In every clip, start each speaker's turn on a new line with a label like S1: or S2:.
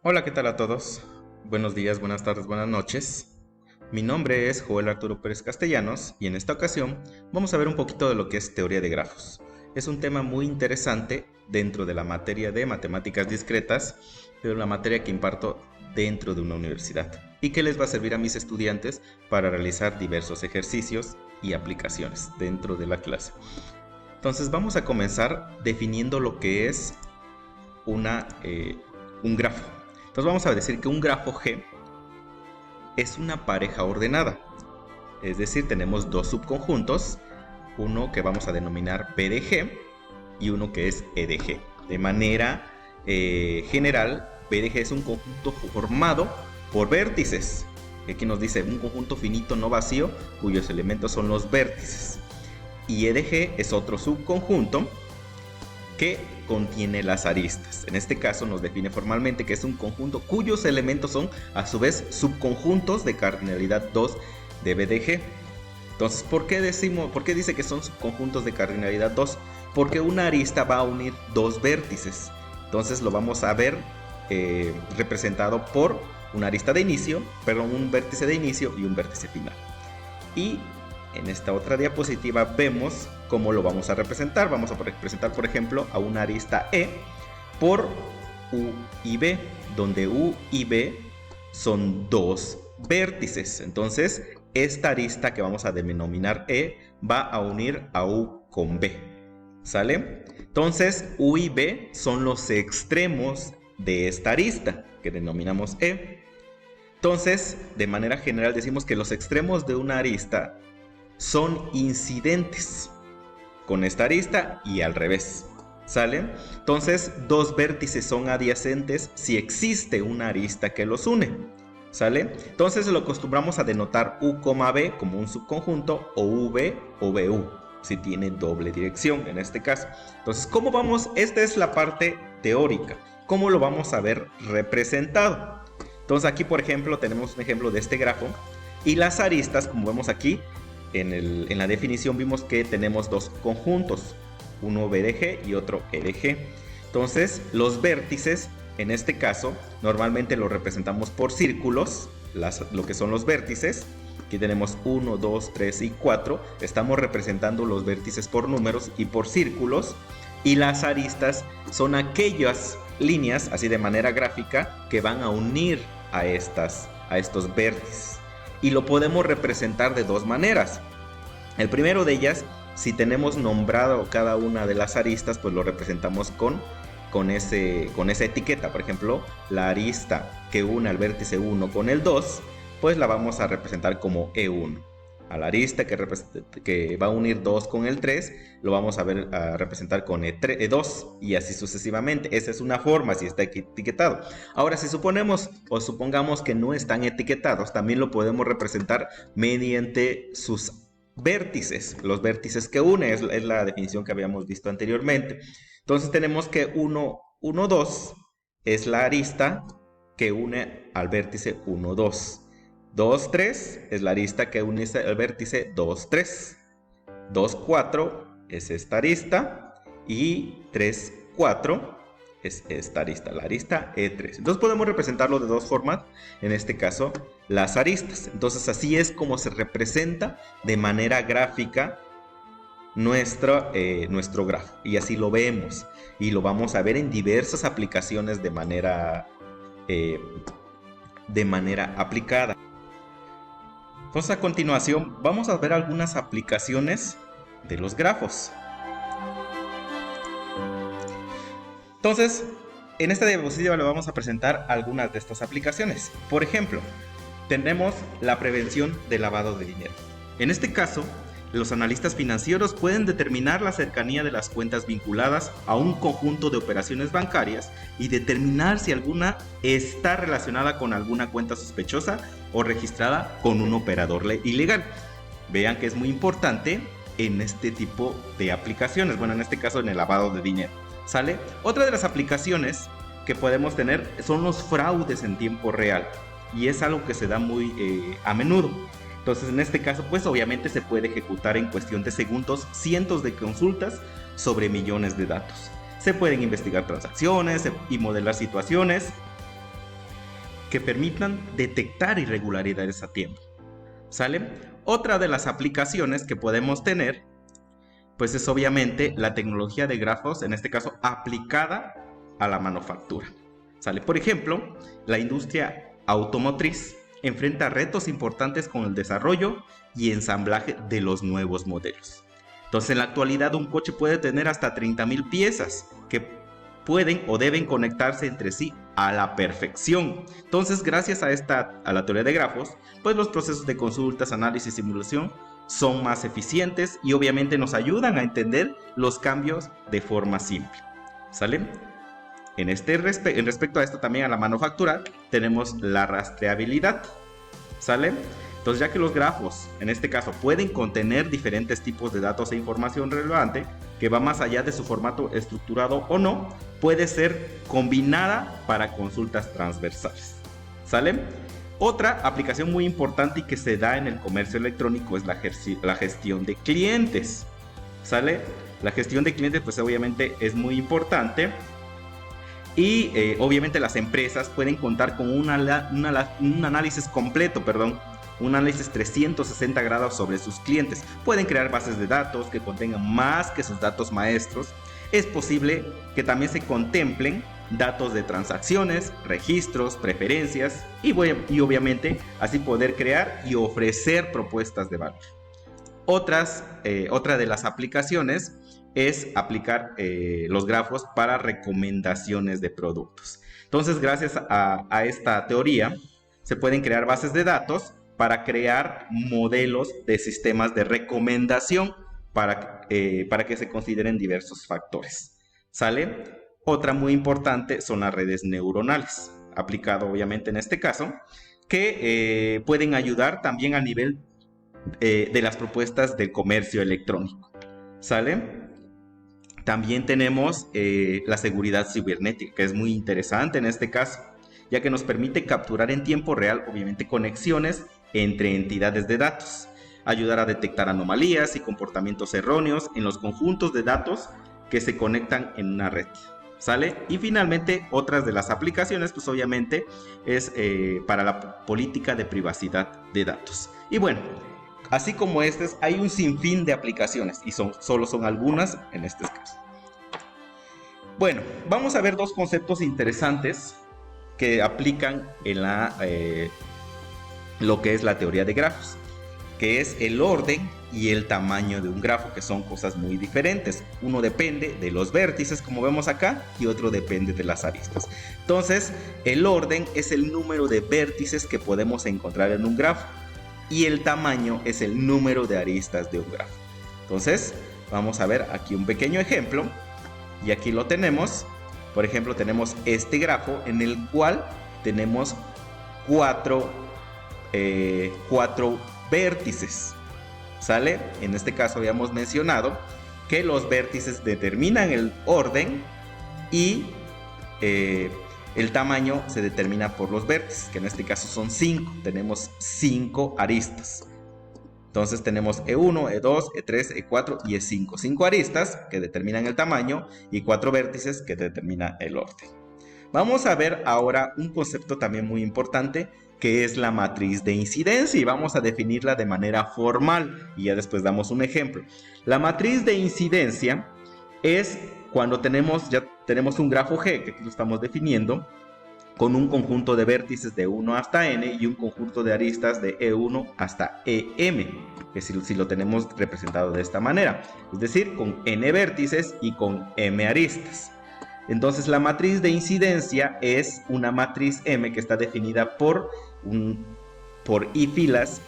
S1: Hola, ¿qué tal a todos? Buenos días, buenas tardes, buenas noches. Mi nombre es Joel Arturo Pérez Castellanos y en esta ocasión vamos a ver un poquito de lo que es teoría de grafos. Es un tema muy interesante dentro de la materia de matemáticas discretas, pero la materia que imparto dentro de una universidad y que les va a servir a mis estudiantes para realizar diversos ejercicios y aplicaciones dentro de la clase. Entonces vamos a comenzar definiendo lo que es un grafo. Entonces vamos a decir que un grafo G es una pareja ordenada. Es decir, tenemos dos subconjuntos, uno que vamos a denominar P de G y uno que es E de G. De manera general, P de G es un conjunto formado por vértices. Aquí nos dice un conjunto finito no vacío cuyos elementos son los vértices. Y E de G es otro subconjunto que contiene las aristas. En este caso nos define formalmente que es un conjunto cuyos elementos son a su vez subconjuntos de cardinalidad 2 de B de G. Entonces, ¿por qué dice que son subconjuntos de cardinalidad 2? Porque una arista va a unir dos vértices. Entonces lo vamos a ver representado por una arista de inicio, perdón, un vértice de inicio y un vértice final. Y en esta otra diapositiva vemos cómo lo vamos a representar. Vamos a representar, por ejemplo, a una arista E por U y B, donde U y B son dos vértices. Entonces, esta arista que vamos a denominar E va a unir a U con B. ¿Sale? Entonces, U y B son los extremos de esta arista que denominamos E. Entonces, de manera general decimos que los extremos de una arista son incidentes con esta arista y al revés. ¿Sale? Entonces, dos vértices son adyacentes si existe una arista que los une. ¿Sale? Entonces lo acostumbramos a denotar U, B como un subconjunto o V o BU si tiene doble dirección en este caso. Entonces, ¿cómo vamos? Esta es la parte teórica. ¿Cómo lo vamos a ver representado? Entonces aquí, por ejemplo, tenemos un ejemplo de este grafo y las aristas, como vemos aquí, en la definición vimos que tenemos dos conjuntos, uno B de G y otro E de G. Entonces, los vértices, en este caso, normalmente los representamos por círculos, lo que son los vértices. Aquí tenemos 1, 2, 3 y 4. Estamos representando los vértices por números y por círculos. Y las aristas son aquellas líneas, así de manera gráfica, que van a unir a estos vértices. Y lo podemos representar de dos maneras. El primero de ellas, si tenemos nombrado cada una de las aristas, pues lo representamos con esa etiqueta. Por ejemplo, la arista que une al vértice 1 con el 2, pues la vamos a representar como E1. A la arista que va a unir 2 con el 3, lo vamos a representar con E2 y así sucesivamente. Esa es una forma si está etiquetado. Ahora, si supongamos que no están etiquetados, también lo podemos representar mediante sus vértices. Los vértices que une es la definición que habíamos visto anteriormente. Entonces tenemos que 1, 1, 2 es la arista que une al vértice 1, 2. 2, 3 es la arista que une al vértice 2, 3. 2, 4 es esta arista. Y 3, 4 es esta arista, la arista E3. Entonces podemos representarlo de dos formas, en este caso las aristas. Entonces así es como se representa de manera gráfica nuestro grafo. Y así lo vemos. Y lo vamos a ver en diversas aplicaciones de manera aplicada. Entonces a continuación vamos a ver algunas aplicaciones de los grafos. Entonces, en esta diapositiva le vamos a presentar algunas de estas aplicaciones. Por ejemplo, tenemos la prevención del lavado de dinero. En este caso, los analistas financieros pueden determinar la cercanía de las cuentas vinculadas a un conjunto de operaciones bancarias y determinar si alguna está relacionada con alguna cuenta sospechosa o registrada con un operador ilegal. Vean que es muy importante en este tipo de aplicaciones, bueno, en este caso en el lavado de dinero, ¿sale? Otra de las aplicaciones que podemos tener son los fraudes en tiempo real y es algo que se da muy a menudo. Entonces, en este caso, pues obviamente se puede ejecutar en cuestión de segundos cientos de consultas sobre millones de datos. Se pueden investigar transacciones y modelar situaciones que permitan detectar irregularidades a tiempo. ¿Sale? Otra de las aplicaciones que podemos tener, pues es obviamente la tecnología de grafos, en este caso aplicada a la manufactura. ¿Sale? Por ejemplo, la industria automotriz enfrenta retos importantes con el desarrollo y ensamblaje de los nuevos modelos. Entonces, en la actualidad un coche puede tener hasta 30,000 piezas que pueden o deben conectarse entre sí a la perfección. Entonces, gracias a la teoría de grafos, pues los procesos de consultas, análisis y simulación son más eficientes y obviamente nos ayudan a entender los cambios de forma simple. ¿Sale? En respecto a esto también a la manufactura, tenemos la rastreabilidad. ¿Sale? Entonces, ya que los grafos, en este caso, pueden contener diferentes tipos de datos e información relevante, que va más allá de su formato estructurado o no, puede ser combinada para consultas transversales. ¿Sale? Otra aplicación muy importante y que se da en el comercio electrónico es la gestión de clientes. ¿Sale? La gestión de clientes, pues obviamente es muy importante. Y obviamente las empresas pueden contar con un análisis completo, un análisis 360 grados sobre sus clientes. Pueden crear bases de datos que contengan más que sus datos maestros. Es posible que también se contemplen datos de transacciones, registros, preferencias y obviamente así poder crear y ofrecer propuestas de valor. Otra de las aplicaciones es aplicar los grafos para recomendaciones de productos. Entonces, gracias a esta teoría, se pueden crear bases de datos para crear modelos de sistemas de recomendación para que se consideren diversos factores. ¿Sale? Otra muy importante son las redes neuronales, aplicado obviamente en este caso, que pueden ayudar también a nivel de las propuestas del comercio electrónico. ¿Sale? También tenemos la seguridad cibernética, que es muy interesante en este caso, ya que nos permite capturar en tiempo real, obviamente, conexiones entre entidades de datos, ayudar a detectar anomalías y comportamientos erróneos en los conjuntos de datos que se conectan en una red. ¿Sale? Y finalmente, otras de las aplicaciones, pues obviamente, es para la política de privacidad de datos. Y bueno, así como estas, hay un sinfín de aplicaciones y solo son algunas en este caso. Bueno, vamos a ver dos conceptos interesantes que aplican en lo que es la teoría de grafos, que es el orden y el tamaño de un grafo, que son cosas muy diferentes. Uno depende de los vértices, como vemos acá, y otro depende de las aristas. Entonces, el orden es el número de vértices que podemos encontrar en un grafo, y el tamaño es el número de aristas de un grafo. Entonces, vamos a ver aquí un pequeño ejemplo, y aquí lo tenemos. Por ejemplo, tenemos este grafo en el cual tenemos cuatro vértices. ¿Sale? En este caso habíamos mencionado que los vértices determinan el orden y el tamaño se determina por los vértices, que en este caso son 5. Tenemos 5 aristas. Entonces tenemos E1, E2, E3, E4 y E5. 5 aristas que determinan el tamaño y 4 vértices que determinan el orden. Vamos a ver ahora un concepto también muy importante, que es la matriz de incidencia, y vamos a definirla de manera formal y ya después damos un ejemplo. La matriz de incidencia es cuando ya tenemos un grafo G, que aquí lo estamos definiendo, con un conjunto de vértices de 1 hasta n y un conjunto de aristas de E1 hasta EM, que si lo tenemos representado de esta manera, es decir, con n vértices y con m aristas. Entonces, la matriz de incidencia es una matriz M que está definida por I filas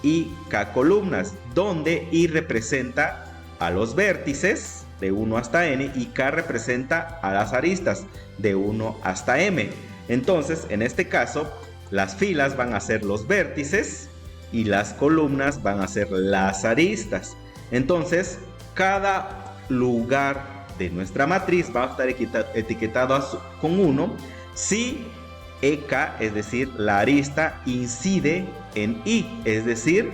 S1: y K columnas, donde I representa a los vértices de 1 hasta n y K representa a las aristas de 1 hasta m. Entonces, en este caso, las filas van a ser los vértices y las columnas van a ser las aristas. Entonces, cada lugar de nuestra matriz va a estar etiquetado con 1 si EK, es decir, la arista, incide en I, es decir,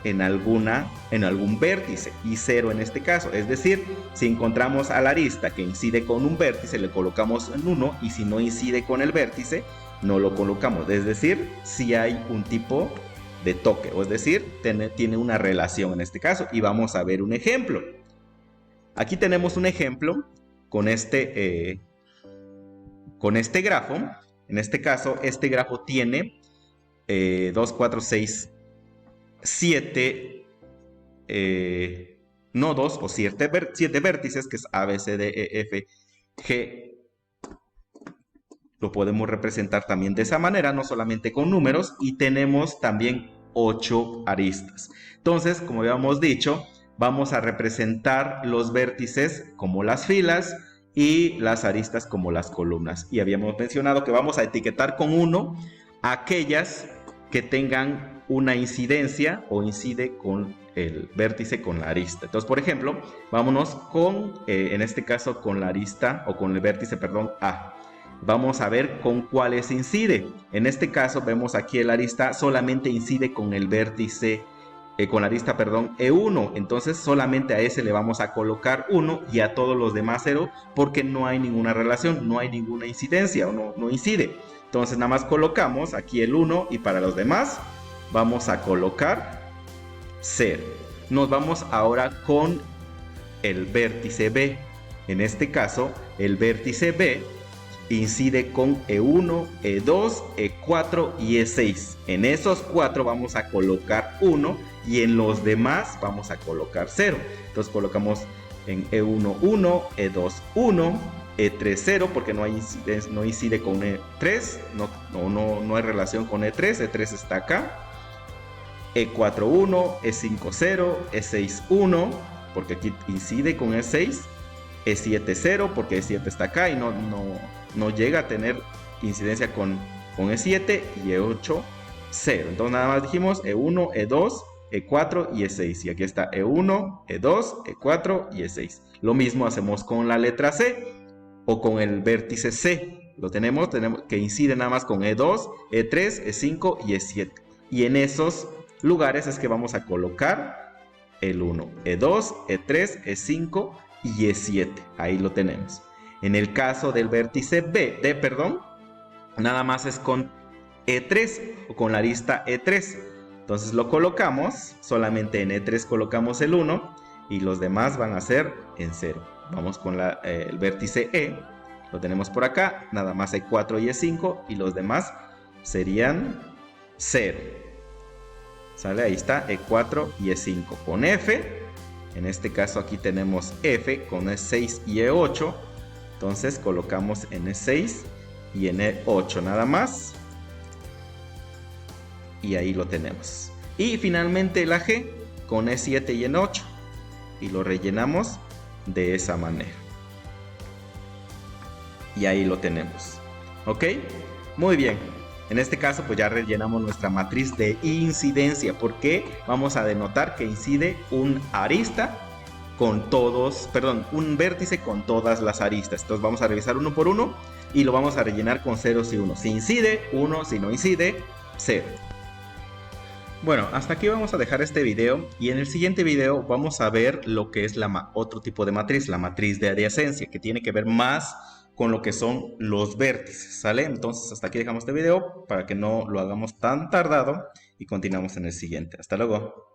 S1: en algún vértice y 0 en este caso. Es decir, si encontramos a la arista que incide con un vértice, le colocamos en 1, y si no incide con el vértice, no lo colocamos. Es decir, si hay un tipo de toque, o es decir, tiene una relación en este caso. Y vamos a ver un ejemplo. Aquí tenemos un ejemplo con este grafo. En este caso, este grafo tiene 2, 4, 6, 7 nodos o 7 vértices, que es A, B, C, D, E, F, G. Lo podemos representar también de esa manera, no solamente con números, y tenemos también 8 aristas. Entonces, como habíamos dicho, vamos a representar los vértices como las filas y las aristas como las columnas. Y habíamos mencionado que vamos a etiquetar con 1 aquellas que tengan una incidencia o incide con el vértice, con la arista. Entonces, por ejemplo, vámonos con, en este caso, con la arista o con el vértice, perdón, A. Vamos a ver con cuáles incide. En este caso vemos aquí el arista solamente incide con el vértice, con la arista, perdón, E1. Entonces solamente a ese le vamos a colocar 1 y a todos los demás 0, porque no hay ninguna relación, no hay ninguna incidencia o no incide. Entonces nada más colocamos aquí el 1 y para los demás vamos a colocar 0. Nos vamos ahora con el vértice B. En este caso el vértice B incide con E1, E2, E4 y E6. En esos 4 vamos a colocar 1 y en los demás vamos a colocar 0. Entonces colocamos en E1, 1, E2, 1, E3, 0, porque no incide con E3, no hay relación con E3, E3 está acá. E4, 1, E5, 0, E6, 1, porque aquí incide con E6. E7, 0, porque E7 está acá y no llega a tener incidencia con E7, y E8, 0. Entonces nada más dijimos E1, E2, E4 y E6. Y aquí está E1, E2, E4 y E6. Lo mismo hacemos con la letra C o con el vértice C. Lo tenemos que incide nada más con E2, E3, E5 y E7. Y en esos lugares es que vamos a colocar el 1, E2, E3, E5 y E7. Ahí lo tenemos. En el caso del vértice D, nada más es con E3 o con la arista E3. Entonces lo colocamos, solamente en E3 colocamos el 1 y los demás van a ser en 0. Vamos con el vértice E, lo tenemos por acá, nada más E4 y E5 y los demás serían 0. ¿Sale? Ahí está E4 y E5 con F. En este caso aquí tenemos F con E6 y E8. Entonces colocamos en E6 y en E8 nada más. Y ahí lo tenemos. Y finalmente la G con E7 y E8. Y lo rellenamos de esa manera. Y ahí lo tenemos. ¿Ok? Muy bien. En este caso pues ya rellenamos nuestra matriz de incidencia, porque vamos a denotar que incide un arista con un vértice con todas las aristas. Entonces vamos a revisar uno por uno y lo vamos a rellenar con ceros y unos. Si incide, 1, si no incide, 0. Bueno, hasta aquí vamos a dejar este video, y en el siguiente video vamos a ver lo que es otro tipo de matriz, la matriz de adyacencia, que tiene que ver más con lo que son los vértices, ¿sale? Entonces hasta aquí dejamos este video para que no lo hagamos tan tardado y continuamos en el siguiente. Hasta luego.